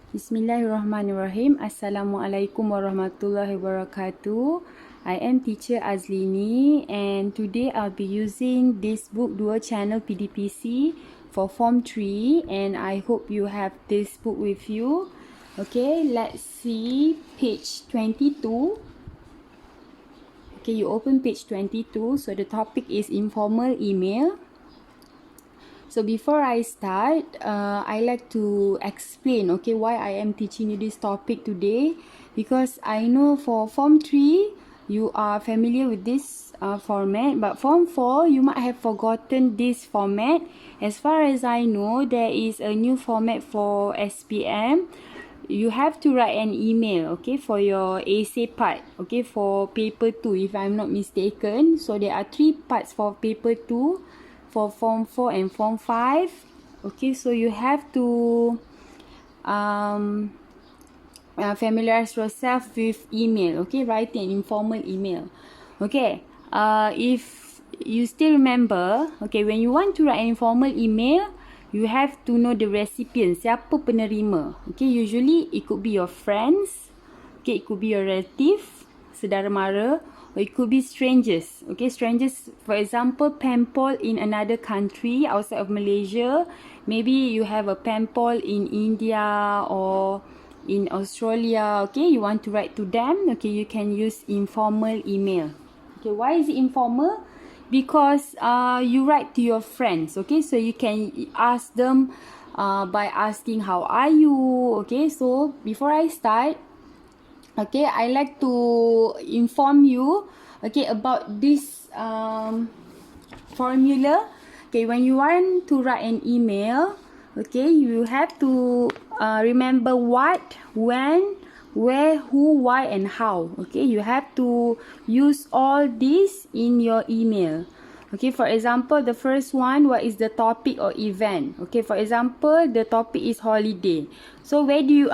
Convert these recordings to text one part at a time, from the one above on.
Bismillahirrahmanirrahim. Assalamualaikum warahmatullahi wabarakatuh. I am teacher Azlini and today I'll be using this book Dual Channel PDPC for Form 3 and I hope you have this book with you. Okay, let's see page 22. Okay, you open page 22. So the topic is informal email. So before I start, I like to explain, okay, why I am teaching you this topic today. Because I know for Form 3, you are familiar with this format. But Form 4, you might have forgotten this format. As far as I know, there is a new format for SPM. You have to write an email, okay, for your essay part, okay, for paper 2, if I'm not mistaken. So there are 3 parts for paper 2. For Form 4 and Form 5. Okay, so you have to familiarize yourself with email. Okay, writing an informal email. Okay, if you still remember, okay, when you want to write an informal email, you have to know the recipient, siapa penerima. Okay, usually it could be your friends, okay, it could be your relative, saudara mara, or it could be strangers. Okay, strangers, for example, pen pal in another country outside of Malaysia. Maybe you have a pen pal in India or in Australia. Okay, you want to write to them. Okay, you can use informal email. Okay, why is it informal? Because you write to your friends. Okay, so you can ask them by asking how are you. Okay, so before I start, okay, I like to inform you, okay, about this formula. Okay, when you want to write an email, okay, you have to remember what, when, where, who, why, and how. Okay, you have to use all this in your email. Okay, for example, the first one, what is the topic or event? Okay, for example, the topic is holiday. So where do you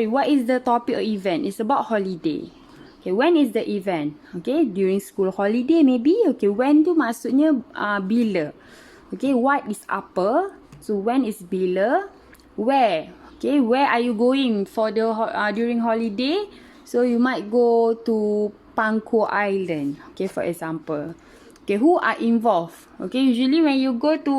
what is the topic or event? It's about holiday. Okay, when is the event? Okay, during school holiday maybe. Okay, when tu maksudnya bila. Okay, what is apa? So when is bila? Where? Okay, where are you going for the during holiday? So you might go to Pangkor Island. Okay, for example. Okay, who are involved? Okay, usually when you go to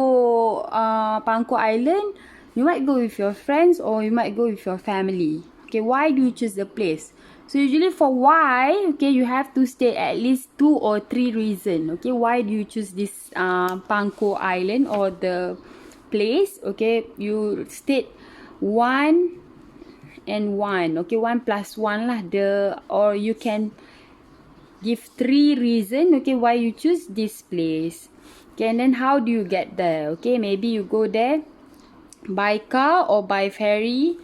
Pangkor Island, you might go with your friends or you might go with your family. Okay, why do you choose the place? So usually for why, okay, you have to state at least 2 or 3 reasons. Okay, why do you choose this Pangkor Island or the place? Okay, you state 1 and 1. Okay, 1 plus 1 lah. Or you can give 3 reasons, okay, why you choose this place. Okay, and then how do you get there? Okay, maybe you go there by car or by ferry.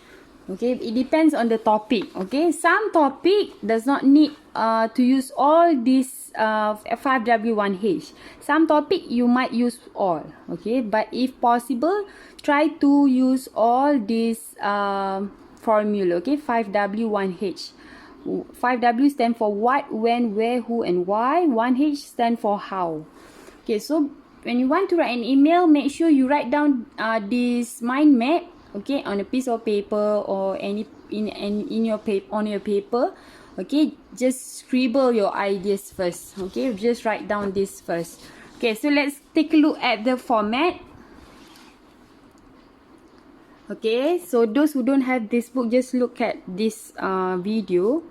Okay, it depends on the topic. Okay, some topic does not need to use all this 5W1H. Some topic you might use all. Okay, but if possible, try to use all this formula. Okay, 5W1H. 5W stand for what, when, where, who, and why. 1H stand for how. Okay, so when you want to write an email, make sure you write down this mind map, okay, on a piece of paper or in your paper, on your paper. Okay, just scribble your ideas first. Okay, just write down this first. Okay, so let's take a look at the format. Okay, so those who don't have this book, just look at this video.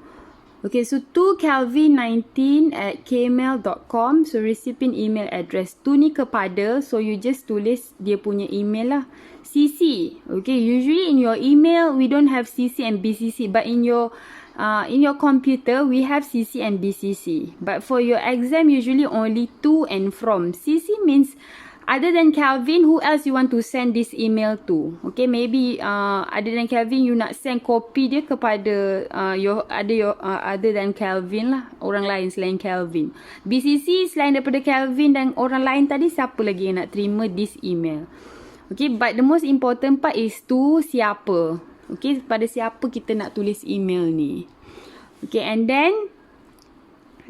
Okay, so to calvin19@gmail.com. So recipient email address. Tu ni kepada. So you just tulis dia punya email lah. CC. Okay, usually in your email we don't have CC and BCC, but in your computer we have CC and BCC. But for your exam usually only to and from. CC means other than Calvin, who else you want to send this email to? Okay, maybe other than Calvin, you nak send copy dia kepada other than Calvin lah, orang lain selain Calvin. BCC selain daripada Calvin dan orang lain tadi, siapa lagi yang nak terima this email? Okay, but the most important part is to siapa. Okay, pada siapa kita nak tulis email ni. Okay, and then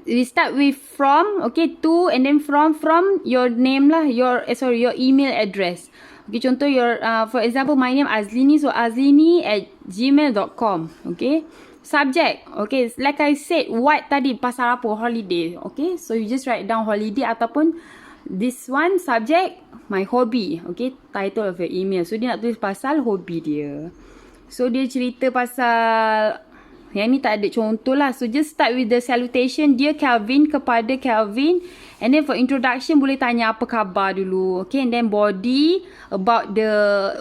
we start with from, okay, to, and then from your name lah, your email address. Okay, contoh your, for example, my name Azlini, so azlini@gmail.com. Okay. Subject, okay, like I said, what tadi pasal apa? Holiday. Okay, so you just write down holiday ataupun this one subject, my hobby. Okay, title of your email. So dia nak tulis pasal hobi dia. So dia cerita pasal, yang ni tak ada contoh lah. So just start with the salutation. Dear Kelvin, kepada Kelvin. And then for introduction boleh tanya apa khabar dulu. Okay, and then body about the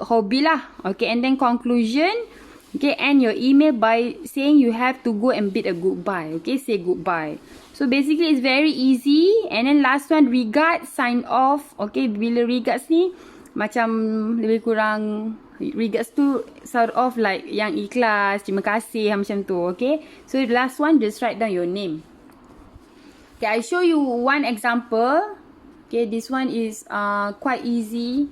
hobby lah. Okay, and then conclusion. Okay, end your email by saying you have to go and bid a goodbye. Okay, say goodbye. So basically it's very easy. And then last one, regards, sign off. Okay, bila regards ni macam lebih kurang, regards tu sort of like yang ikhlas, terima kasih macam tu. Okay, so the last one, just write down your name. Okay, I show you one example. Okay, this one is quite easy.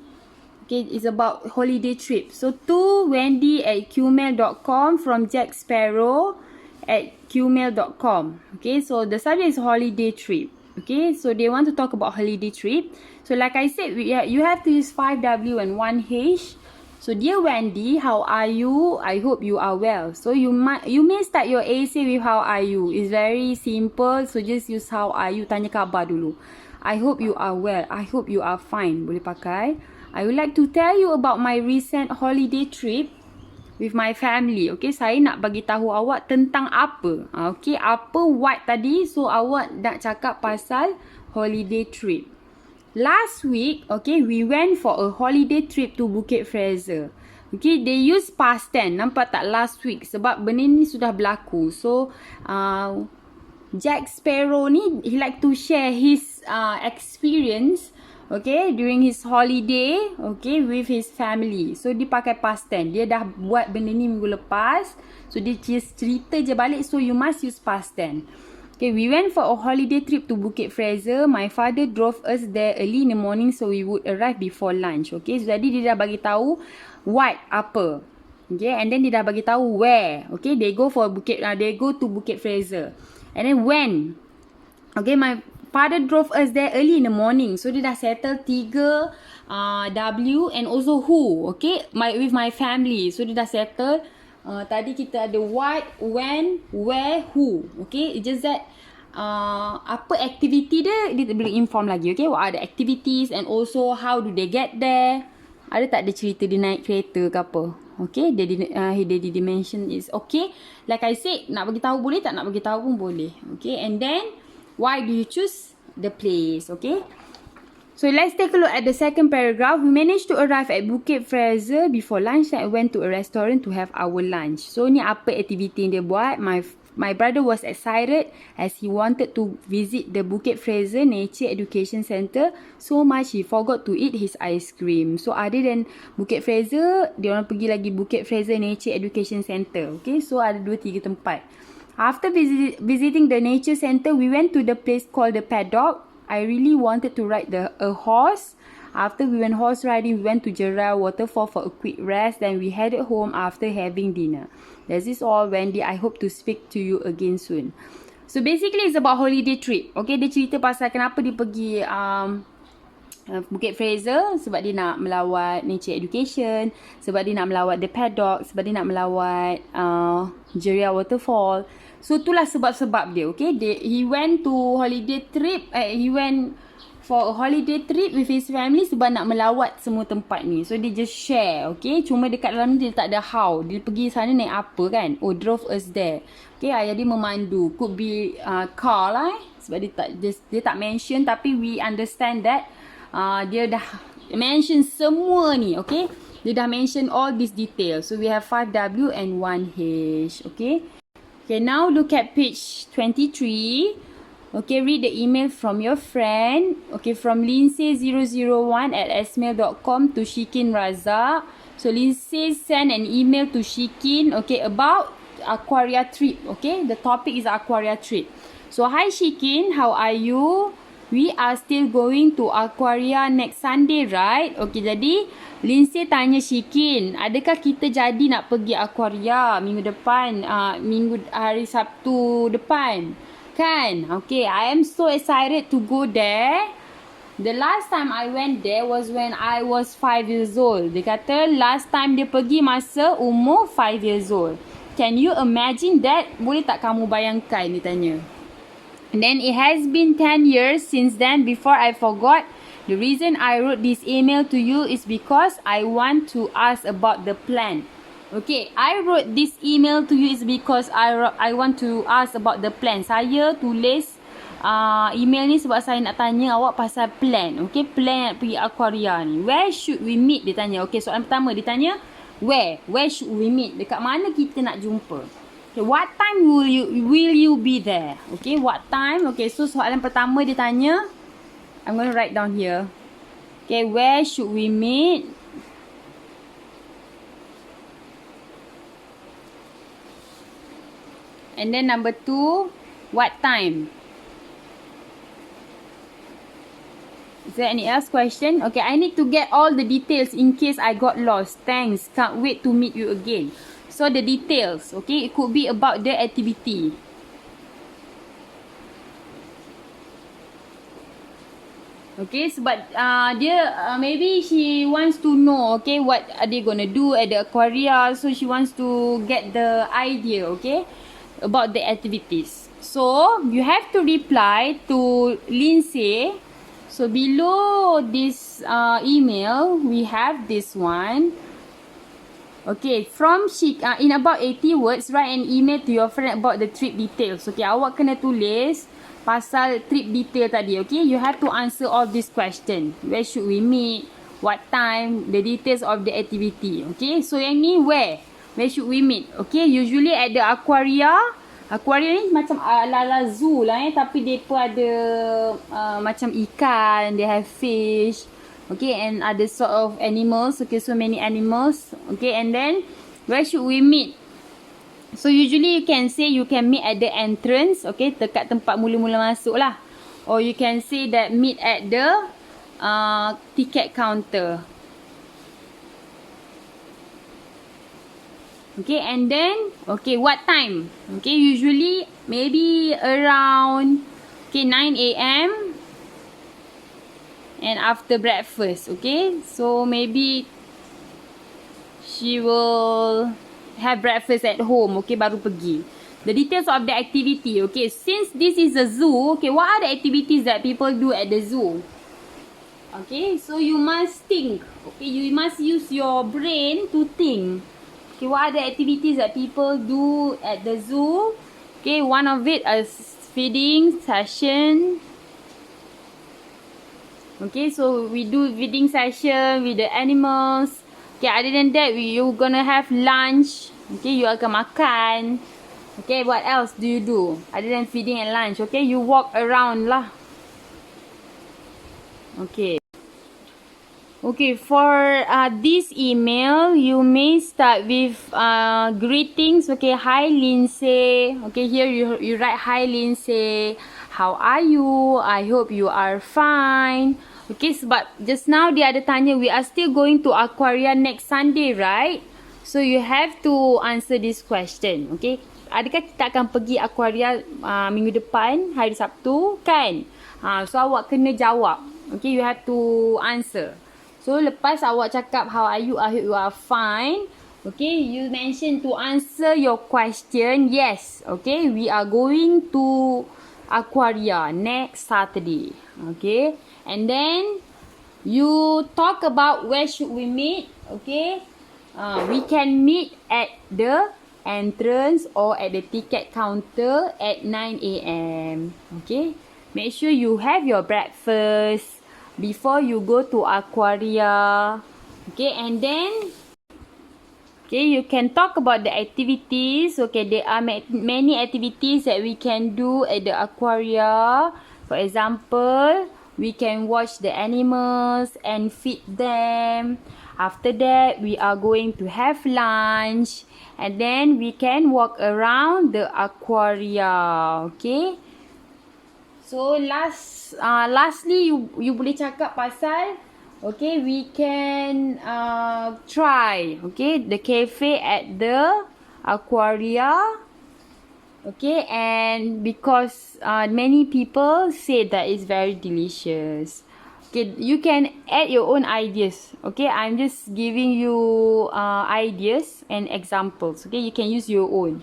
Okay, it's about holiday trip. So to wendy@qmail.com from Jack Sparrow@qmail.com. Okay, so the subject is holiday trip. Okay, so they want to talk about holiday trip. So like I said, you have to use 5W and 1H. So dear Wendy, how are you? I hope you are well. So you may start your essay with how are you. It's very simple. So just use how are you. Tanya khabar dulu. I hope you are well. I hope you are fine. Boleh pakai. I would like to tell you about my recent holiday trip with my family. Okay, saya nak bagi tahu awak tentang apa. Okay, apa what tadi. So awak nak cakap pasal holiday trip. Last week, okay, we went for a holiday trip to Bukit Fraser. Okay, they use past tense. Nampak tak last week? Sebab benda ni sudah berlaku. So, Jack Sparrow ni, he like to share his experience, okay, during his holiday, okay, with his family. So, dia pakai past tense. Dia dah buat benda ni minggu lepas. So, dia just cerita je balik. So, you must use past tense. Okay, we went for a holiday trip to Bukit Fraser. My father drove us there early in the morning so we would arrive before lunch. Okay, so jadi dia dah bagi tahu what, apa. Okay, and then dia dah bagi tahu where. Okay, they go to Bukit Fraser. And then when. Okay, my father drove us there early in the morning. So dia dah settle 3 W and also who. Okay, with my family. So dia dah settle. Tadi kita ada what, when, where, who. Okay, it's just that apa activity dia boleh inform lagi. Okay, what are the activities and also how do they get there. Ada tak ada cerita dia naik kereta ke apa. Okay, dia mention is okay. Like I said, nak bagi tahu boleh, tak nak bagi tahu pun boleh. Okay, and then why do you choose the place. Okay, so let's take a look at the second paragraph. We managed to arrive at Bukit Fraser before lunch and went to a restaurant to have our lunch. So ni apa aktiviti yang dia buat. My brother was excited as he wanted to visit the Bukit Fraser Nature Education Centre so much he forgot to eat his ice cream. So other than Bukit Fraser, dia orang pergi lagi Bukit Fraser Nature Education Centre. Okay, so ada 2-3 tempat. After visiting the nature centre, we went to the place called the paddock. I really wanted to ride a horse. After we went horse riding, we went to Jerai Waterfall for a quick rest. Then we headed home after having dinner. This is all, Wendy. I hope to speak to you again soon. So basically, it's about holiday trip. Okay, dia cerita pasal kenapa dia pergi Bukit Fraser. Sebab dia nak melawat nature education. Sebab dia nak melawat the paddock. Sebab dia nak melawat Jerai Waterfall. So itulah sebab-sebab dia. Okay, he went to holiday trip. He went for a holiday trip with his family sebab nak melawat semua tempat ni. So dia just share. Okay, cuma dekat dalam ni dia tak ada how. Dia pergi sana naik apa kan. Oh, drove us there. Okay, ayah dia memandu. Could be car lah. Sebab dia tak mention. Tapi we understand that dia dah mention semua ni. Okay, dia dah mention all these details. So we have 5W and 1H. Okay. Okay, now look at page 23. Okay, read the email from your friend. Okay, from lindsay001@smail.com to Shikin Razak. So, Lindsay send an email to Shikin, okay, about Aquaria trip. Okay, the topic is Aquaria trip. So, hi Shikin, how are you? We are still going to Aquaria next Sunday, right? Okay, jadi Lindsay tanya Shikin, adakah kita jadi nak pergi Aquaria minggu depan, hari Sabtu depan? Kan? Okay, I am so excited to go there. The last time I went there was when I was 5 years old. Dia kata last time dia pergi masa umur 5 years old. Can you imagine that? Boleh tak kamu bayangkan, dia tanya. And then it has been 10 years since then. Before I forgot, the reason I wrote this email to you is because I want to ask about the plan. Okay, I wrote this email to you is because I want to ask about the plan. Saya tulis email ni sebab saya nak tanya awak pasal plan. Okay, plan nak pergi Aquaria ni. Where should we meet? Dia tanya. Okay, soalan pertama dia tanya where? Where should we meet? Dekat mana kita nak jumpa? Okay, what time will you be there? Okay, what time? Okay, so soalan pertama dia tanya, I'm going to write down here. Okay, where should we meet? And then number 2, what time? Is there any else question? Okay, I need to get all the details in case I got lost. Thanks. Can't wait to meet you again. So the details, okay, it could be about the activity. Okay, sebab dia maybe she wants to know, okay, what are they gonna do at the Aquaria. So she wants to get the idea, okay, about the activities. So you have to reply to Lindsay. So below this email, we have this one. Okay, from she in about 80 words, write an email to your friend about the trip details. Okay, awak kena tulis pasal trip detail tadi. Okay, you have to answer all these questions. Where should we meet? What time? The details of the activity. Okay, so yang ni where? Where should we meet? Okay, usually at the Aquaria. Aquaria ni macam ala-ala zoo lah tapi mereka ada macam ikan, they have fish, okay, and other sort of animals, okay, so many animals, okay, and then where should we meet? So usually you can say you can meet at the entrance, okay, dekat tempat mula-mula masuk lah, or you can say that meet at the ticket counter. Okay, and then, okay, what time? Okay, usually maybe around, okay, 9 a.m. and after breakfast, okay. So maybe she will have breakfast at home, okay, baru pergi. The details of the activity, okay. Since this is a zoo, okay, what are the activities that people do at the zoo? Okay, so you must think, okay, you must use your brain to think. Okay, what are the activities that people do at the zoo? Okay, one of it is feeding session. Okay, so we do feeding session with the animals. Okay, other than that, you gonna have lunch. Okay, you akan makan. Okay, what else do you do other than feeding and lunch? Okay, you walk around lah. Okay. Okay, for this email, you may start with greetings. Okay, hi Lindsay. Okay, here you write hi Lindsay. How are you? I hope you are fine. Okay, sebab just now dia ada tanya, we are still going to Aquaria next Sunday, right? So you have to answer this question. Okay, adakah kita akan pergi Aquaria minggu depan, hari Sabtu, kan? So awak kena jawab. Okay, you have to answer. So, lepas awak cakap, how are you? I hope you are fine. Okay, you mention to answer your question. Yes, okay, we are going to Aquaria next Saturday. Okay, and then you talk about where should we meet. Okay, we can meet at the entrance or at the ticket counter at 9 a.m. Okay, make sure you have your breakfast before you go to Aquaria. Okay, and then okay, you can talk about the activities. Okay, there are many activities that we can do at the Aquaria. For example, we can watch the animals and feed them. After that, we are going to have lunch, and then we can walk around the Aquaria. Okay, so lastly, you boleh cakap pasal, okay, we can try, okay, the cafe at the Aquaria. Okay, and because many people say that it's very delicious. Okay, you can add your own ideas. Okay, I'm just giving you ideas and examples. Okay, you can use your own.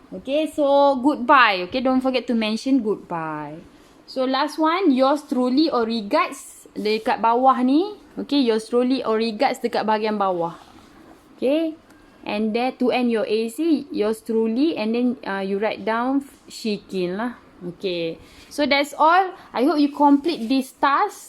Okay, so goodbye. Okay, don't forget to mention goodbye. So last one, yours truly or regards dekat bawah ni. Okay, yours truly or regards dekat bahagian bawah. Okay, and then to end your AC, yours truly, and then you write down Shikin lah. Okay, so that's all. I hope you complete this task.